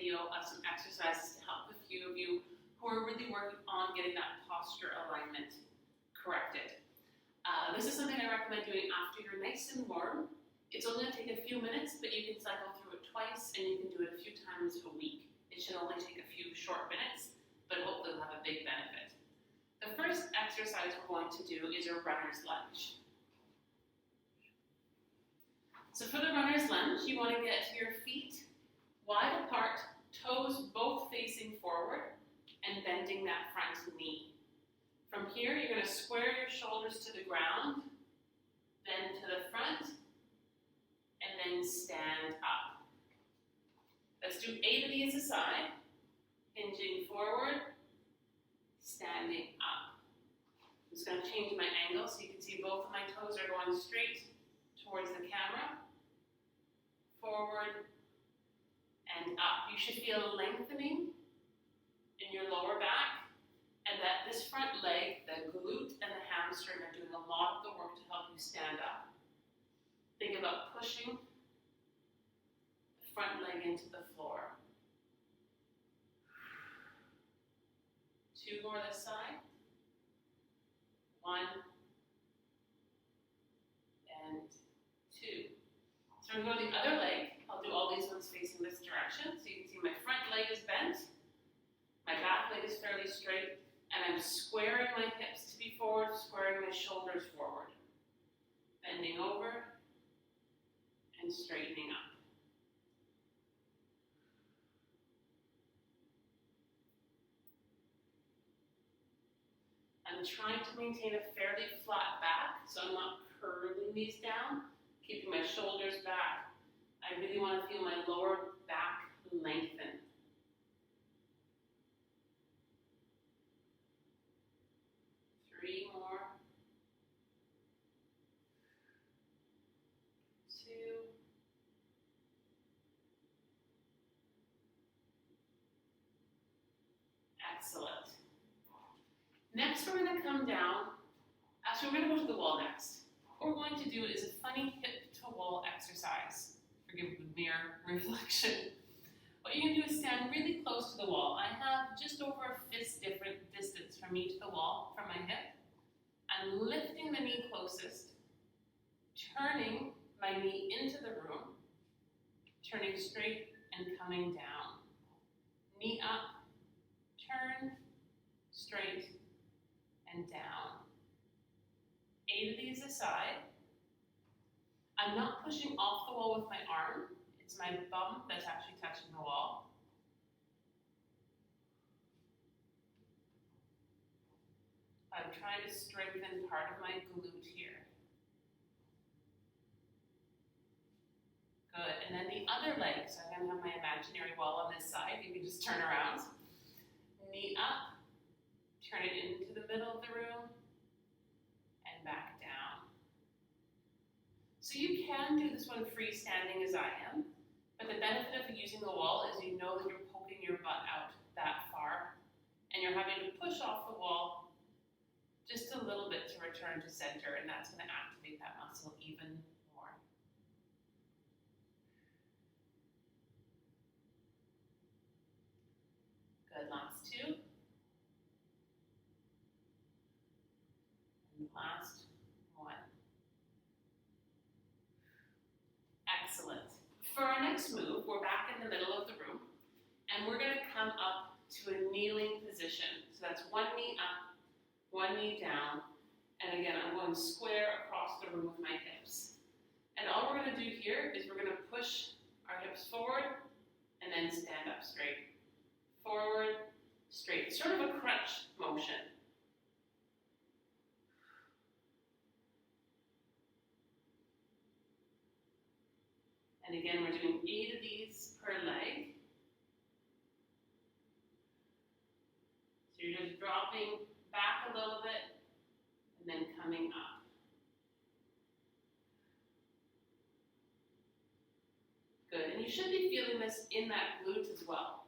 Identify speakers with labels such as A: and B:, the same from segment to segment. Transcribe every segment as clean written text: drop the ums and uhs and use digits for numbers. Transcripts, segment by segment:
A: video of some exercises to help a few of you who are really working on getting that posture alignment corrected. This is something I recommend doing after you're nice and warm. It's only going to take a few minutes, but you can cycle through it twice and you can do it a few times a week. It should only take a few short minutes, but hopefully it'll have a big benefit. The first exercise we're going to do is a runner's lunge. So for the runner's lunge, you want to get your feet wide apart, toes both facing forward, and bending that front knee. From here, you're going to square your shoulders to the ground, bend to the front, and then stand up. Let's do 8 of these aside, hinging forward, standing up. I'm just going to change my angle so you can see both of my toes are going straight towards the camera. Forward and up. You should feel lengthening in your lower back, and that this front leg, the glute and the hamstring, are doing a lot of the work to help you stand up. Think about pushing the front leg into the floor. 2 more this side. 1 and 2. So I'm going to go to the other leg. I'll do all these ones facing this direction. So you can see my front leg is bent, my back leg is fairly straight, and I'm squaring my hips to be forward, squaring my shoulders forward. Bending over and straightening up. I'm trying to maintain a fairly flat back, so I'm not curling these down, keeping my shoulders back. I really want to feel my lower back lengthen. 3 more. 2. Excellent. Next, we're going to come down. Actually, we're going to go to the wall next. What we're going to do is a funny hip-to-wall exercise. Forgive the mirror reflection. What you're going to do is stand really close to the wall. I have just over a fist different distance from me to the wall, from my hip. I'm lifting the knee closest, turning my knee into the room, turning straight and coming down. Knee up, turn, straight, and down. 8 of these aside. I'm not pushing off the wall with my arm. It's my bum that's actually touching the wall. I'm trying to strengthen part of my glute here. Good. And then the other leg. So I'm going to have my imaginary wall on this side. You can just turn around. Knee up. Turn it into the middle of the room. And back down. So you can do this one freestanding as I am, but the benefit of using the wall is you know that you're poking your butt out that far, and you're having to push off the wall just a little bit to return to center, and that's going to activate that muscle even more. Good, last 2. And last 1. Excellent. For our next move, we're back in the middle of the room, and we're going to come up to a kneeling position. So that's 1 knee up, 1 knee down, and again, I'm going square across the room with my hips. And all we're going to do here is we're going to push our hips forward, and then stand up straight. Forward, straight. Sort of a crunch motion. And again, we're doing 8 of these per leg. So you're just dropping back a little bit and then coming up. Good, and you should be feeling this in that glute as well.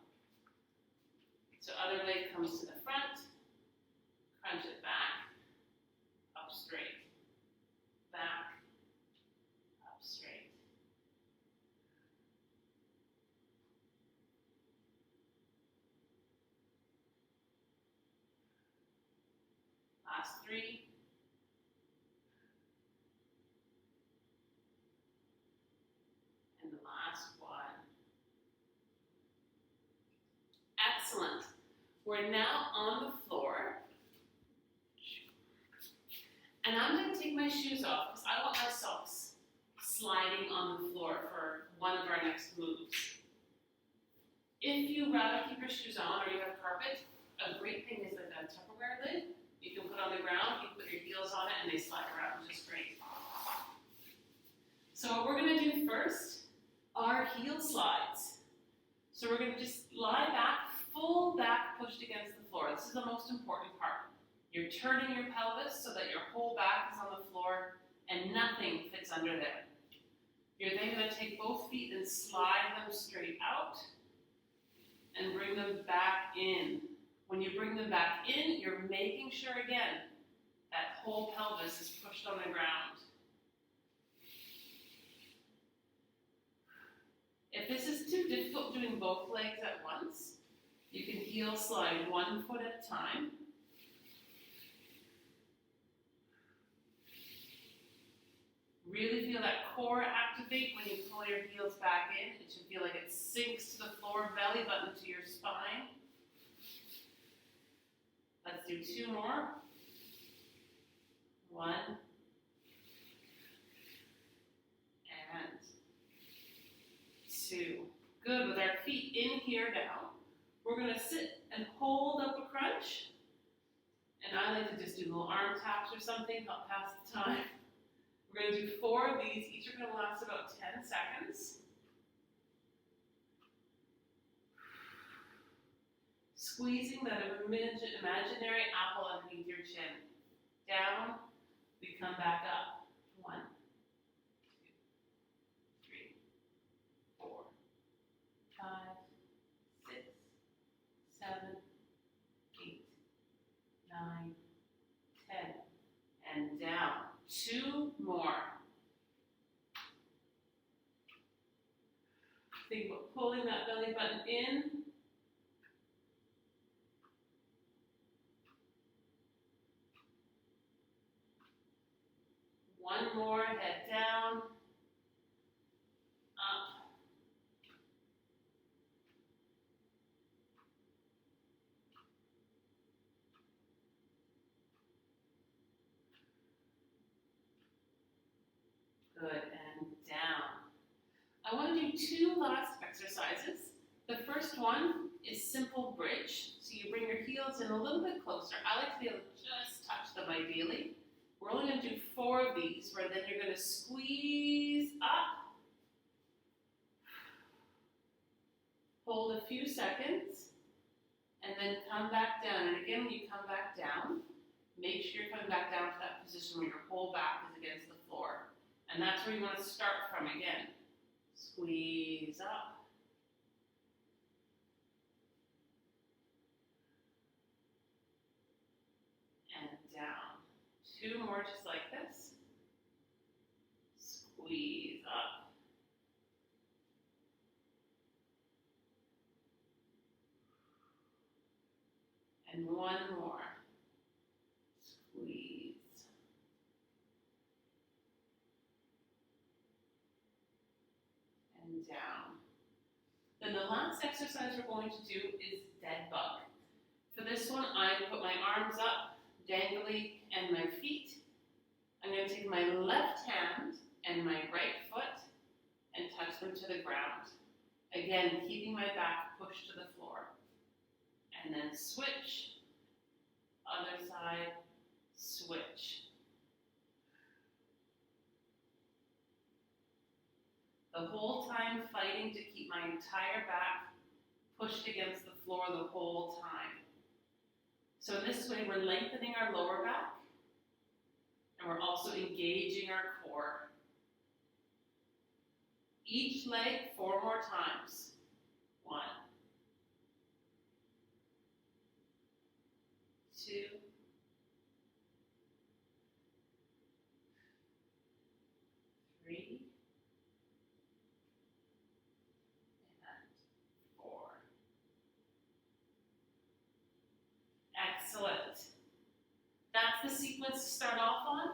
A: So other leg comes to the front, crunch it back, up straight, back, up straight. last 3. And the last 1. Excellent. We're now on the floor. And I'm going to take my shoes off because I want my socks sliding on the floor for one of our next moves. If you rather keep your shoes on or you have carpet, a great thing is like a Tupperware lid. You can put on the ground, you put your heels on it, and they slide around just great. So what we're going to do first are heel slides. So we're going to just lie back, full back pushed against the floor. This is the most important part. You're turning your pelvis so that your whole back is on the floor and nothing fits under there. You're then going to take both feet and slide them straight out and bring them back in. When you bring them back in, you're making sure again that whole pelvis is pushed on the ground. If this is too difficult doing both legs at once, you can heel slide 1 foot at a time. Really feel that core activate when you pull your heels back in. It should feel like it sinks to the floor, belly button to your spine. Let's do 2 more. 1. And 2. Good. With our feet in here now, we're going to sit and hold up a crunch. And I like to just do little arm taps or something, help pass the time. We're going to do 4 of these. Each are going to last about 10 seconds. Squeezing that imaginary apple underneath your chin. Down, we come back up. 1, 2, 3, 4, 5, 6, 7, 8, 9, 10. And down. 2 more. Think about pulling that belly button in. One more, head down, up. Good, and down. I want to do 2 last exercises. The first one is simple bridge. So you bring your heels in a little bit closer. I like to be able to just touch them ideally. We're only going to do 4 of these, where then you're going to squeeze up, hold a few seconds, and then come back down. And again, when you come back down, make sure you're coming back down to that position where your whole back is against the floor. And that's where you want to start from again. Squeeze up. And down. 2 more just like this. Squeeze up. And 1 more. Squeeze. And down. Then the last exercise we're going to do is dead bug. For this one, I put my arms up, dangly, and my feet. I'm going to take my left hand and my right foot and touch them to the ground. Again, keeping my back pushed to the floor. And then switch. Other side, switch. The whole time fighting to keep my entire back pushed against the floor the whole time. So in this way, we're lengthening our lower back, and we're also engaging our core. Each leg 4 more times. 1, 2, 3, and 4. Excellent. That's the sequence to start off on.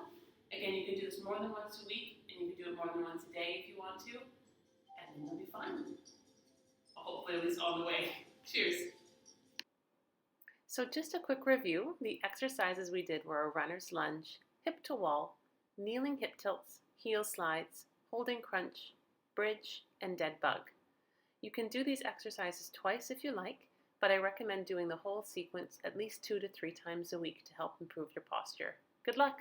A: Again, you can do this more than once a week, and you can do it more than once a day if you want to, and then you'll be fine. Hopefully at least on the way. Cheers. So just a quick review. The exercises we did were a runner's lunge, hip to wall, kneeling hip tilts, heel slides, holding crunch, bridge, and dead bug. You can do these exercises twice if you like, but I recommend doing the whole sequence at least 2 to 3 times a week to help improve your posture. Good luck!